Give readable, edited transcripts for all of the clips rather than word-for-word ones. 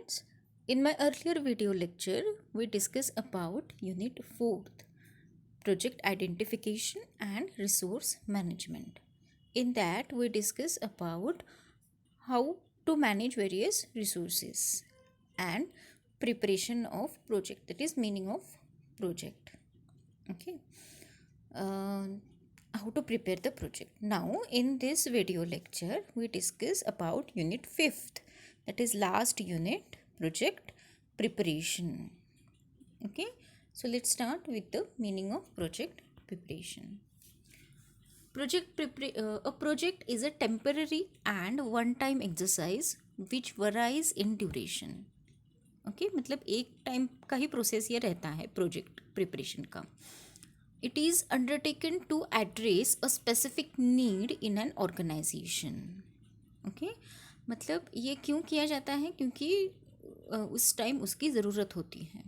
students. In my earlier video lecture, we discussed about Unit 4th, Project Identification and Resource Management. In that, we discussed about how to manage various resources and preparation of project, that is meaning of project. Okay. Uh, how to prepare the project. Now, in this video lecture, we discuss about Unit 5th, that is last unit, project preparation. Okay, so let's start with the meaning of project preparation. A project is a temporary and one-time exercise which varies in duration. Okay, मतलब एक time का ही process ये रहता है project preparation का. It is undertaken to address a specific need in an organization. Okay, मतलब ये क्यों किया जाता है, क्योंकि उस टाइम उसकी ज़रूरत होती है.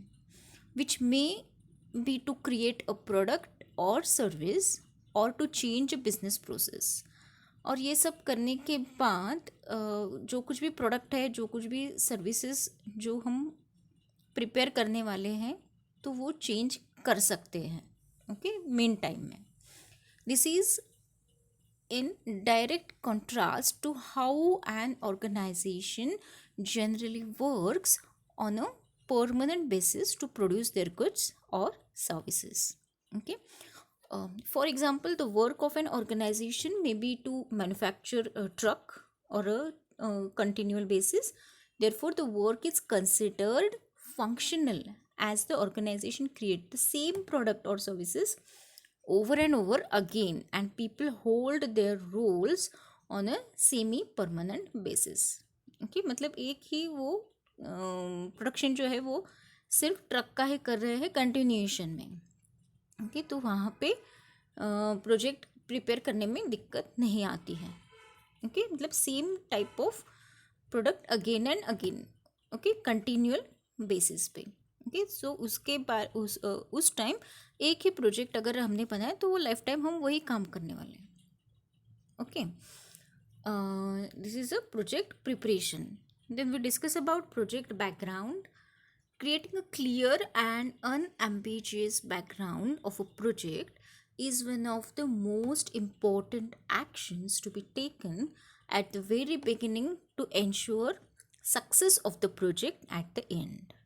Which may be to create a product or service or to change a business process. और ये सब करने के बाद जो कुछ भी प्रोडक्ट है, जो कुछ भी सर्विसेज जो हम प्रिपेयर करने वाले हैं, तो वो चेंज कर सकते हैं. ओके, मेन टाइम में. This is in direct contrast to how an organization generally works on a permanent basis to produce their goods or services. Okay. For example, the work of an organization may be to manufacture a truck or a continual basis. Therefore, the work is considered functional as the organization create the same product or services over and over again and people hold their roles on a semi permanent basis. Okay, मतलब एक ही वो production जो है वो सिर्फ truck का ही कर रहे हैं कंटिन्यूएशन में. ओके, तो वहाँ पे प्रोजेक्ट प्रिपेयर करने में दिक्कत नहीं आती है. ओके, मतलब same type of product again and again. Okay, continual basis पे. ओके, सो उसके बाद उस टाइम एक ही प्रोजेक्ट अगर हमने बनाया तो वो लाइफ टाइम हम वही काम करने वाले हैं. Okay, this is a project preparation. Then we discuss about project background. Creating a clear and unambiguous background of a project is one of the most important actions to be taken at the very beginning to ensure success of the project at the end.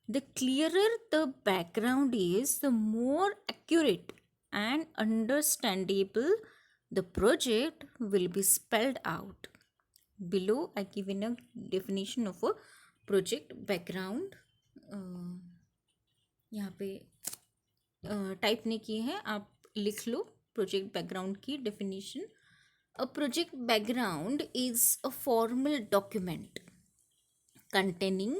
The clearer the background is, the more accurate and understandable the project will be spelled out. Below, I given a definition of a project background. यहाँ पे type नहीं किए हैं, आप लिख लो project background की definition. A project background is a formal document containing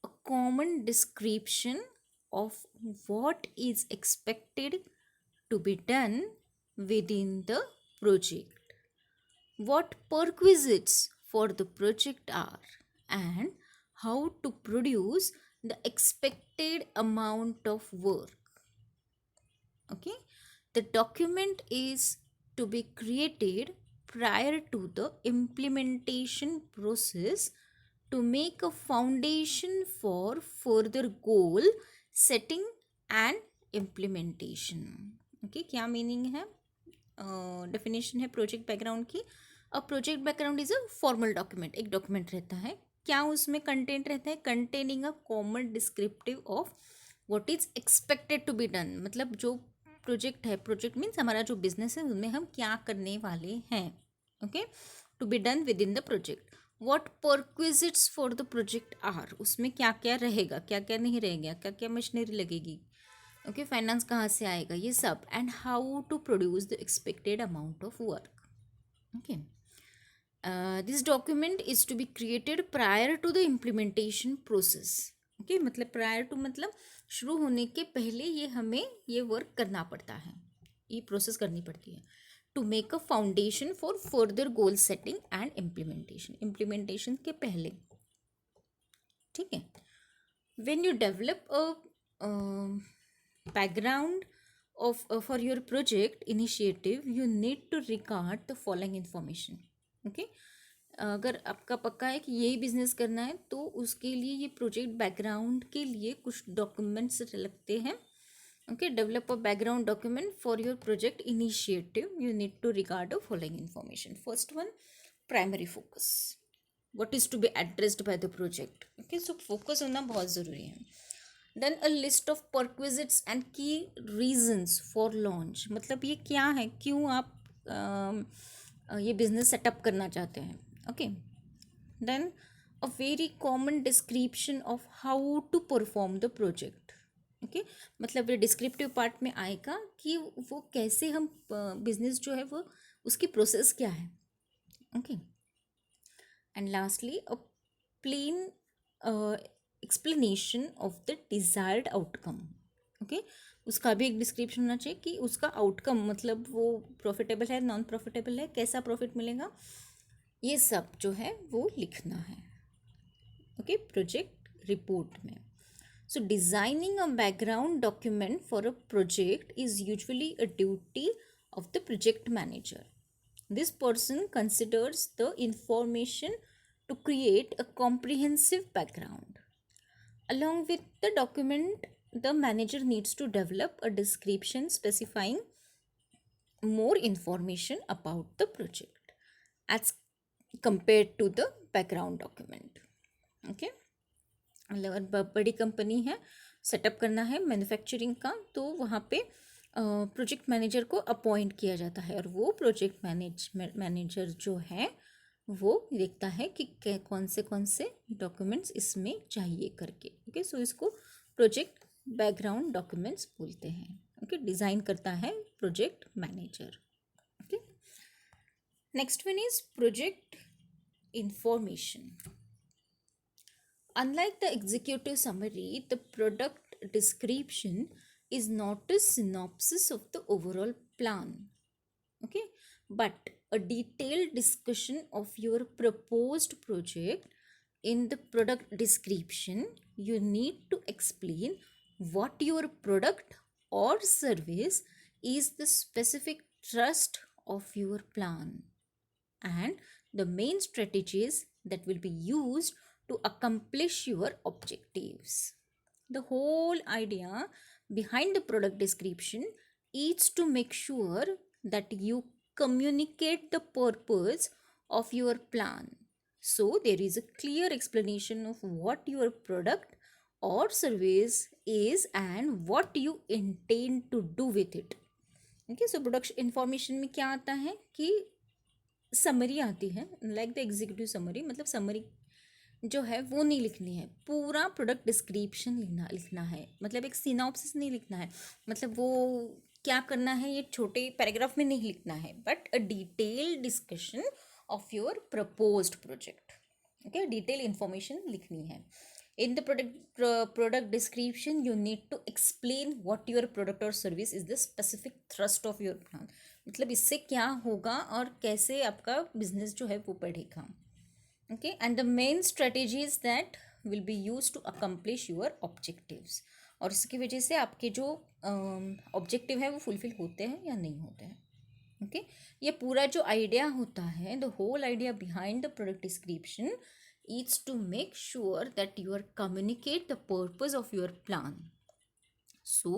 a common description of what is expected to be done within the project, what prerequisites for the project are, and how to produce the expected amount of work. Okay, the document is to be created prior to the implementation process to make a foundation for further goal setting and implementation. Okay, क्या meaning है, definition है project background की. A project background is a formal document. एक document रहता है, क्या उसमें content रहता है, containing a common descriptive of what is expected to be done. मतलब जो प्रोजेक्ट है, प्रोजेक्ट मीन्स हमारा जो बिजनेस है उसमें हम क्या करने वाले हैं. Okay, to be done with in the project. What perquisites for the project are, उसमें क्या क्या रहेगा, क्या क्या नहीं रहेगा, क्या क्या मशीनरी लगेगी. ओके, फाइनेंस कहाँ से आएगा, ये सब. And how to produce the expected amount of work. Okay, this document is to be created prior to the implementation process. Okay, मतलब प्रायर टू मतलब शुरू होने के पहले ये हमें ये वर्क करना पड़ता है, ये प्रोसेस करनी पड़ती है. To make a foundation for further goal setting and implementation, implementation के पहले. ठीक है. When you develop a background of for your project initiative, you need to regard the following information. Okay, अगर आपका पक्का है कि यही बिजनेस करना है तो उसके लिए ये प्रोजेक्ट बैकग्राउंड के लिए कुछ डॉक्यूमेंट्स लगते हैं. Okay, develop a background document for your project initiative. You need to regard the following information. First one, primary focus. what is to be addressed by the project. Okay, so focus होना बहुत ज़रूरी है. Then a list of prerequisites and key reasons for launch. मतलब ये क्या है, क्यों आप ये बिजनेस सेटअप करना चाहते हैं. Okay, then a very common description of how to perform the project. Okay, मतलब ये डिस्क्रिप्टिव पार्ट में आएगा कि वो कैसे हम बिजनेस जो है वो उसकी प्रोसेस क्या है. Okay, and lastly a plain explanation of the desired outcome. okay, उसका भी एक डिस्क्रिप्शन होना चाहिए कि उसका आउटकम मतलब वो प्रॉफिटेबल है, नॉन प्रॉफिटेबल है, कैसा प्रॉफिट मिलेगा, ये सब जो है वो लिखना है. ओके, प्रोजेक्ट रिपोर्ट में. So designing a background document for a project is usually a duty of the project manager. This person considers the information to create a comprehensive background. Along with the document, the manager needs to develop a description specifying more information about the project as compared to the background document. Okay, मतलब बड़ी company है, setup करना है manufacturing का, तो वहाँ पे project manager को अपॉइंट किया जाता है और वो प्रोजेक्ट मैनेजर जो है वो देखता है कि कौन से डॉक्यूमेंट्स इसमें चाहिए करके. ओके, सो इसको प्रोजेक्ट बैकग्राउंड डॉक्यूमेंट्स बोलते हैं. ओके, डिज़ाइन करता है project manager. Okay, next one is project information. Unlike the executive summary, the product description is not a synopsis of the overall plan. Okay, but a detailed discussion of your proposed project. In the product description, you need to explain what your product or service is, the specific thrust of your plan, and the main strategies that will be used to accomplish your objectives. The whole idea behind the product description is to make sure that you communicate the purpose of your plan. So, there is a clear explanation of what your product or service is and what you intend to do with it. Okay, so product information में क्या आता है कि summary आती है, like the executive summary. मतलब summary जो है वो नहीं लिखनी है, पूरा प्रोडक्ट डिस्क्रिप्शन लिखना है. मतलब एक सिनॉप्सिस नहीं लिखना है, मतलब वो क्या करना है ये छोटे पैराग्राफ में नहीं लिखना है, but a detail discussion of your proposed project. Okay, detail information लिखनी है. In the product description, you need to explain what your product or service is, the specific thrust of your plan. मतलब इससे क्या होगा और कैसे आपका business जो है वो बढ़ेगा. Okay, and the main strategies that will be used to accomplish your objectives. और इसकी वजह से आपके जो ऑब्जेक्टिव है वो फुलफिल होते हैं या नहीं होते हैं. ओके, ये पूरा जो आइडिया होता है, the whole idea behind the product description is to make sure that you are communicate the purpose of your plan. So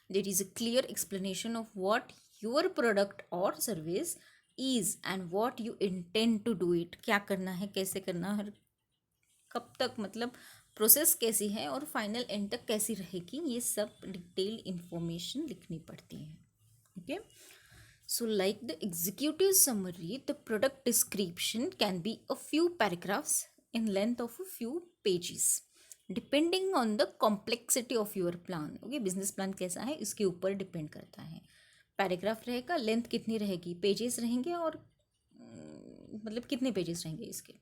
there is a clear explanation of what your product or service is and what you intend to do it. क्या करना है, कैसे करना है, कब तक, मतलब process कैसी है और फाइनल एंड तक कैसी रहेगी, ये सब डिटेल इंफॉर्मेशन लिखनी पड़ती है. Okay, so like the executive summary, the product description can be a few paragraphs in length of a few pages depending on the complexity of your plan. Okay, business plan कैसा है इसके ऊपर depend करता है. Paragraph रहेगा, length कितनी रहेगी, pages रहेंगे, और मतलब कितने पेजेस रहेंगे इसके.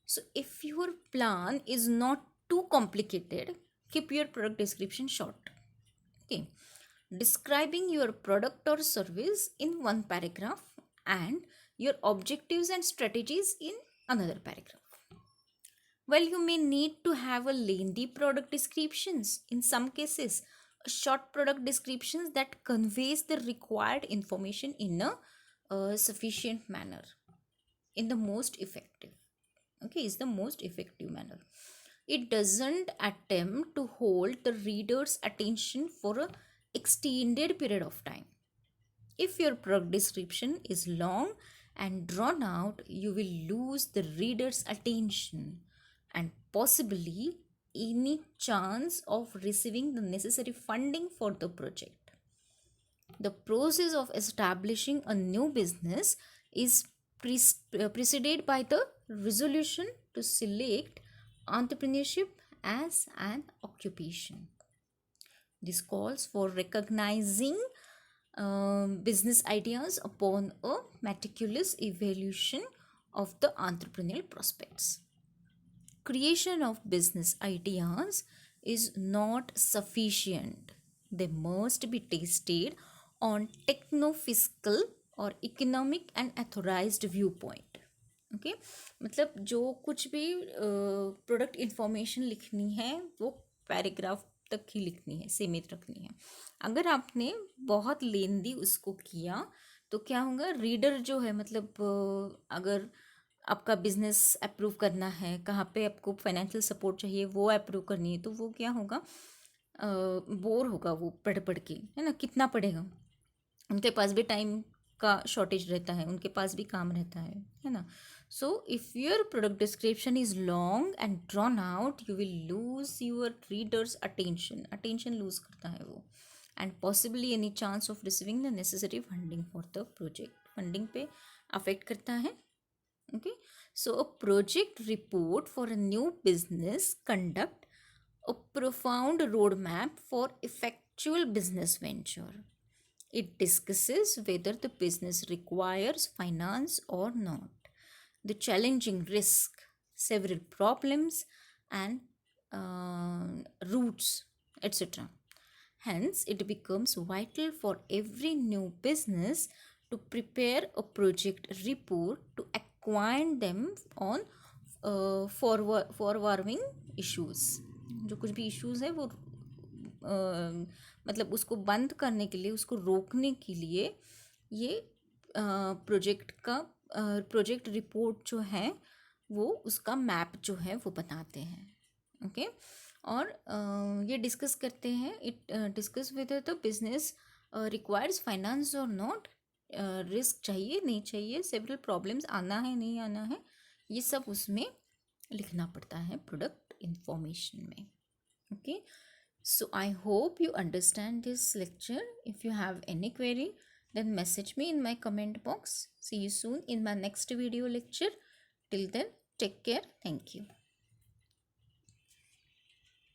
So if your plan is not too complicated, keep your product description short. Okay, describing your product or service in one paragraph and your objectives and strategies in another paragraph. Well, you may need to have a lengthy product descriptions. In some cases, a short product descriptions that conveys the required information in a sufficient manner. in the most effective. Okay, is the most effective manner. It doesn't attempt to hold the reader's attention for a extended period of time. If your product description is long and drawn out, you will lose the reader's attention and possibly any chance of receiving the necessary funding for the project. The process of establishing a new business is preceded by the resolution to select entrepreneurship as an occupation. This calls for recognizing business ideas upon a meticulous evaluation of the entrepreneurial prospects. Creation of business ideas is not sufficient. They must be tested on techno-fiscal और economic and authorised view point. Okay, मतलब जो कुछ भी product information लिखनी है वो paragraph तक ही लिखनी है, सीमित रखनी है. अगर आपने बहुत लेंदी उसको किया तो क्या होगा, रीडर जो है मतलब अगर आपका बिजनेस अप्रूव करना है, कहाँ पे आपको फाइनेंशियल सपोर्ट चाहिए वो अप्रूव करनी है, तो वो क्या होगा, बोर होगा वो पढ़ पढ़ के, है ना. कितना पढ़ेगा, उनके पास भी टाइम का शॉर्टेज रहता है, उनके पास भी काम रहता है ना. So if your product description is long and drawn out, you will lose your reader's attention lose करता है वो, and possibly any chance of receiving the necessary funding for the project. Funding पे अफेक्ट करता है. Okay, so a project report for a new business conduct a profound roadmap for effectual business venture. It discusses whether the business requires finance or not, the challenging risk, several problems and routes, etc. Hence, it becomes vital for every new business to prepare a project report to acquaint them on forwarding issues. जो कुछ भी issues है वो मतलब उसको बंद करने के लिए, उसको रोकने के लिए ये प्रोजेक्ट रिपोर्ट जो है वो उसका मैप जो है वो बताते हैं. ओके, और ये डिस्कस करते हैं, it discuss whether the business requires finance और नॉट, रिस्क चाहिए नहीं चाहिए, सेवरल प्रॉब्लम्स आना है नहीं आना है, ये सब उसमें लिखना पड़ता है प्रोडक्ट इंफॉर्मेशन में. Okay, so I hope you understand this lecture. If you have any query, then message me in my comment box. See you soon in my next video lecture. Till then, take care. Thank you.